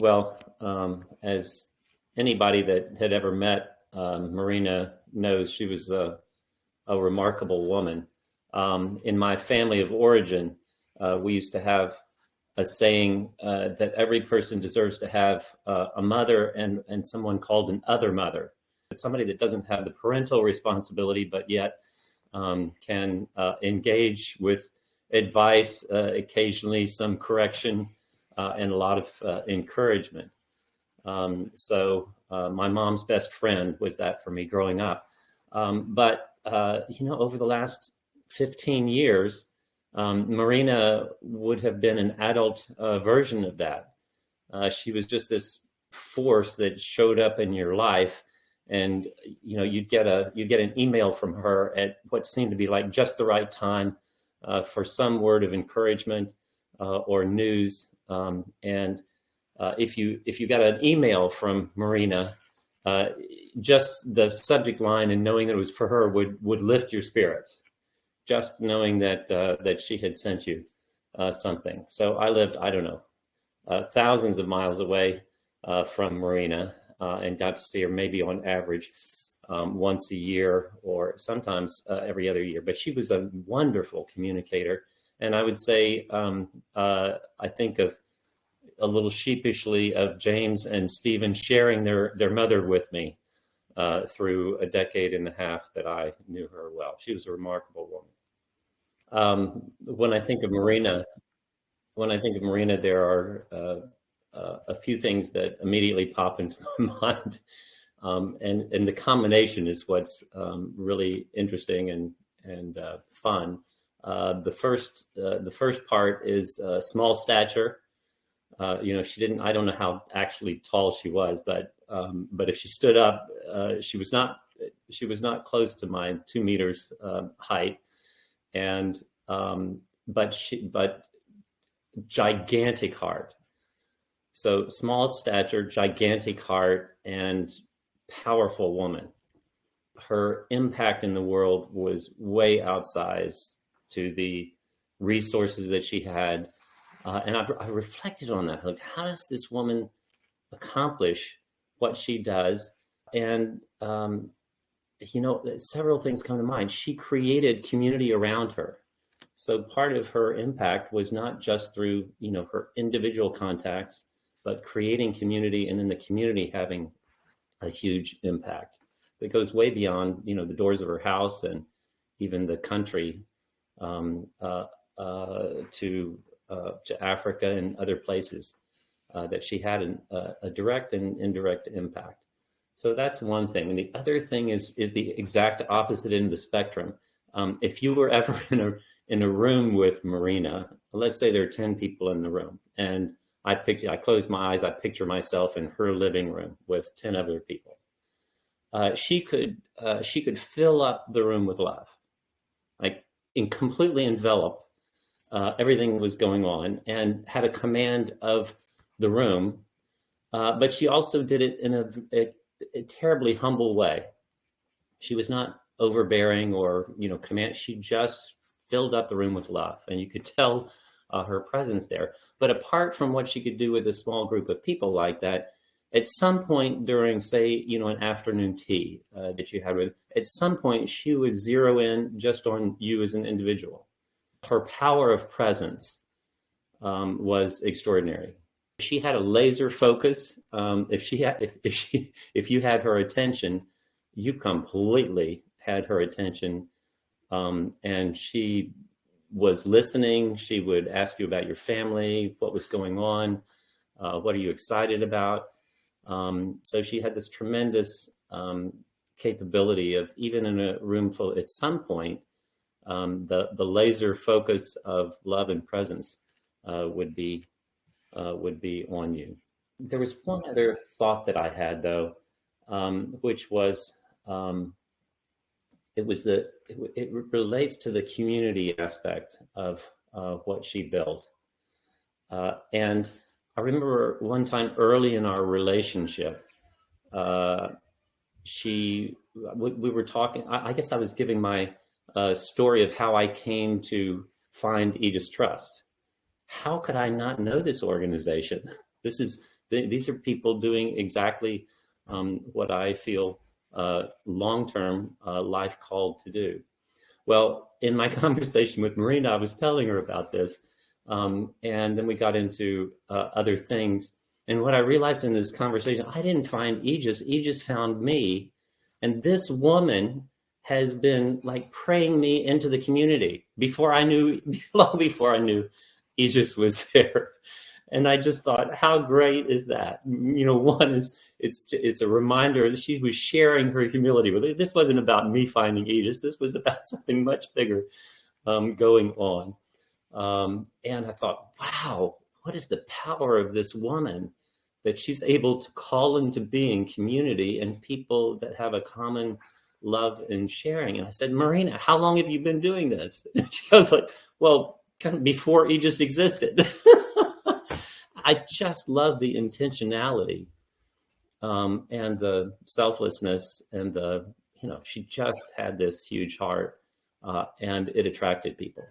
Well, as anybody that had ever met Marina knows, she was a remarkable woman. In my family of origin, we used to have a saying that every person deserves to have a mother and someone called an other mother. It's somebody that doesn't have the parental responsibility, but yet can engage with advice, occasionally some correction, and a lot of encouragement. So my mom's best friend was that for me growing up. But over the last 15 years, Marina would have been an adult version of that. She was just this force that showed up in your life, and you'd get an email from her at what seemed to be like just the right time for some word of encouragement or news. And if you got an email from Marina, just the subject line and knowing that it was for her would lift your spirits. Just knowing that she had sent you something. So I lived, I don't know, thousands of miles away from Marina, and got to see her maybe on average once a year, or sometimes every other year. But she was a wonderful communicator, and I would say I think of a little sheepishly of James and Stephen sharing their mother with me through a decade and a half that I knew her well. She was a remarkable woman. When I think of Marina, there are a few things that immediately pop into my mind, and the combination is what's really interesting and fun. The first part is small stature. She didn't. I don't know how actually tall she was, but if she stood up, she was not close to my 2 meters height, and but gigantic heart. So small stature, gigantic heart, and powerful woman. Her impact in the world was way outsized to the resources that she had. And I reflected on that. Like, how does this woman accomplish what she does? And, several things come to mind. She created community around her. So part of her impact was not just through, her individual contacts, but creating community, and then the community having a huge impact that goes way beyond, the doors of her house and even the country, to Africa and other places that she had a direct and indirect impact. So that's one thing. And the other thing is the exact opposite end of the spectrum. If you were ever in a room with Marina, let's say there are 10 people in the room, and I close my eyes, I picture myself in her living room with 10 other people. She could fill up the room with love, like completely envelop everything that was going on, and had a command of the room. But she also did it in a terribly humble way. She was not overbearing or command. She just filled up the room with love, and you could tell her presence there. But apart from what she could do with a small group of people like that, at some point during, say, an afternoon tea that you had with, at some point she would zero in just on you as an individual. Her power of presence was extraordinary. She had a laser focus. If you had her attention, you completely had her attention, and she was listening. She would ask you about your family, what was going on, what are you excited about. So she had this tremendous capability of, even in a room full, at some point, the laser focus of love and presence would be on you. There was one other thought that I had, though, which was it relates to the community aspect of what she built. And I remember one time early in our relationship, we were talking. I guess I was giving my story of how I came to find Aegis Trust. How could I not know this organization? This These are people doing exactly what I feel long-term life called to do. Well, in my conversation with Marina, I was telling her about this. And then we got into other things. And what I realized in this conversation, I didn't find Aegis. Aegis found me. And this woman has been like praying me into the community before I knew, long before I knew Aegis was there. And I just thought, how great is that? You know, one is it's a reminder that she was sharing her humility with it. This wasn't about me finding Aegis. This was about something much bigger going on. And I thought, wow, what is the power of this woman that she's able to call into being community and people that have a common love and sharing. And I said, Marina, how long have you been doing this? And she goes like, well, kind of before Aegis existed. I just love the intentionality and the selflessness and the, you know, she just had this huge heart and it attracted people.